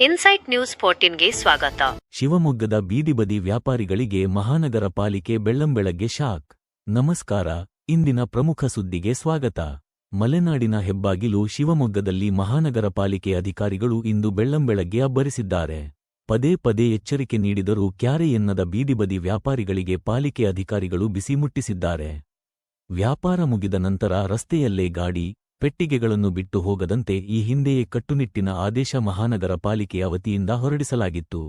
Insight news 14ಗೆ ಸ್ವಾಗತ. ಶಿವಮೊಗ್ಗದ ಬೀದಿಬದಿ ವ್ಯಾಪಾರಿಗಳಿಗೆ ಮಹಾನಗರ ಪಾಲಿಕೆ ಬೆಳ್ಳಂಬೆಳಗ್ಗೆ ಶಾಕ್. ನಮಸ್ಕಾರ, ಇಂದಿನ ಪ್ರಮುಖ ಸುದ್ದಿಗೆ ಸ್ವಾಗತ. ಮಲೆನಾಡಿನ ಹೆಬ್ಬಾಗಿಲು ಶಿವಮೊಗ್ಗದಲ್ಲಿ ಮಹಾನಗರ ಪಾಲಿಕೆ ಅಧಿಕಾರಿಗಳು ಇಂದು ಬೆಳ್ಳಂಬೆಳಗ್ಗೆ ಅಬ್ಬರಿಸಿದ್ದಾರೆ. ಪದೇ ಪದೇ ಎಚ್ಚರಿಕೆ ನೀಡಿದರೂ ಕ್ಯಾರೆ ಎನ್ನದ ಬೀದಿಬದಿ ವ್ಯಾಪಾರಿಗಳಿಗೆ ಪಾಲಿಕೆ ಅಧಿಕಾರಿಗಳು ಬಿಸಿ ಮುಟ್ಟಿಸಿದ್ದಾರೆ. ವ್ಯಾಪಾರ ಮುಗಿದ ನಂತರ ರಸ್ತೆಯಲ್ಲೇ ಗಾಡಿ, ಪೆಟ್ಟಿಗೆಗಳನ್ನು ಬಿಟ್ಟು ಹೋಗದಂತೆ ಈ ಹಿಂದೆಯೇ ಕಟ್ಟುನಿಟ್ಟಿನ ಆದೇಶ ಮಹಾನಗರ ಪಾಲಿಕೆಯ ವತಿಯಿಂದ ಹೊರಡಿಸಲಾಗಿತ್ತು.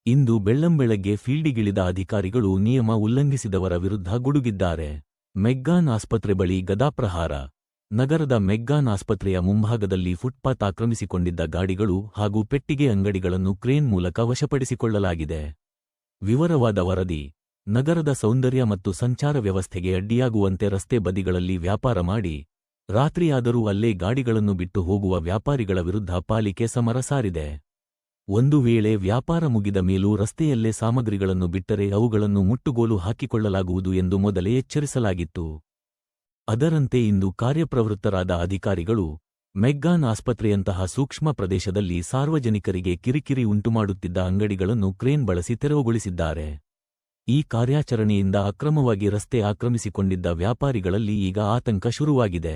ಇಂದು ಬೆಳ್ಳಂಬೆಳಗ್ಗೆ ಫೀಲ್ಡಿಗಿಳಿದ ಅಧಿಕಾರಿಗಳು ನಿಯಮ ಉಲ್ಲಂಘಿಸಿದವರ ವಿರುದ್ಧ ಗುಡುಗಿದ್ದಾರೆ. ಮೆಗ್ಗಾನ್ ಆಸ್ಪತ್ರೆ ಬಳಿ ಗದಾಪ್ರಹಾರ. ನಗರದ ಮೆಗ್ಗಾನ್ ಆಸ್ಪತ್ರೆಯ ಮುಂಭಾಗದಲ್ಲಿ ಫುಟ್ಪಾತ್ ಆಕ್ರಮಿಸಿಕೊಂಡಿದ್ದ ಗಾಡಿಗಳು ಹಾಗೂ ಪೆಟ್ಟಿಗೆ ಅಂಗಡಿಗಳನ್ನು ಕ್ರೇನ್ ಮೂಲಕ ವಶಪಡಿಸಿಕೊಳ್ಳಲಾಗಿದೆ. ವಿವರವಾದ ವರದಿ. ನಗರದ ಸೌಂದರ್ಯ ಮತ್ತು ಸಂಚಾರ ವ್ಯವಸ್ಥೆಗೆ ಅಡ್ಡಿಯಾಗುವಂತೆ ರಸ್ತೆ ಬದಿಗಳಲ್ಲಿ ವ್ಯಾಪಾರ ಮಾಡಿ ರಾತ್ರಿಯಾದರೂ ಅಲ್ಲೇ ಗಾಡಿಗಳನ್ನು ಬಿಟ್ಟು ಹೋಗುವ ವ್ಯಾಪಾರಿಗಳ ವಿರುದ್ಧ ಪಾಲಿಕೆ ಸಮರ ಸಾರಿದೆ. ಒಂದು ವೇಳೆ ವ್ಯಾಪಾರ ಮುಗಿದ ಮೇಲೂ ರಸ್ತೆಯಲ್ಲೇ ಸಾಮಗ್ರಿಗಳನ್ನು ಬಿಟ್ಟರೆ ಅವುಗಳನ್ನು ಮುಟ್ಟುಗೋಲು ಹಾಕಿಕೊಳ್ಳಲಾಗುವುದು ಎಂದು ಮೊದಲೇ ಎಚ್ಚರಿಸಲಾಗಿತ್ತು. ಅದರಂತೆ ಇಂದು ಕಾರ್ಯಪ್ರವೃತ್ತರಾದ ಅಧಿಕಾರಿಗಳು ಮೆಗ್ಗಾನ್ ಆಸ್ಪತ್ರೆಯಂತಹ ಸೂಕ್ಷ್ಮ ಪ್ರದೇಶದಲ್ಲಿ ಸಾರ್ವಜನಿಕರಿಗೆ ಕಿರಿಕಿರಿ ಉಂಟುಮಾಡುತ್ತಿದ್ದ ಅಂಗಡಿಗಳನ್ನು ಕ್ರೇನ್ ಬಳಸಿ ತೆರವುಗೊಳಿಸಿದ್ದಾರೆ. ಈ ಕಾರ್ಯಾಚರಣೆಯಿಂದ ಅಕ್ರಮವಾಗಿ ರಸ್ತೆ ಆಕ್ರಮಿಸಿಕೊಂಡಿದ್ದ ವ್ಯಾಪಾರಿಗಳಲ್ಲಿ ಈಗ ಆತಂಕ ಶುರುವಾಗಿದೆ.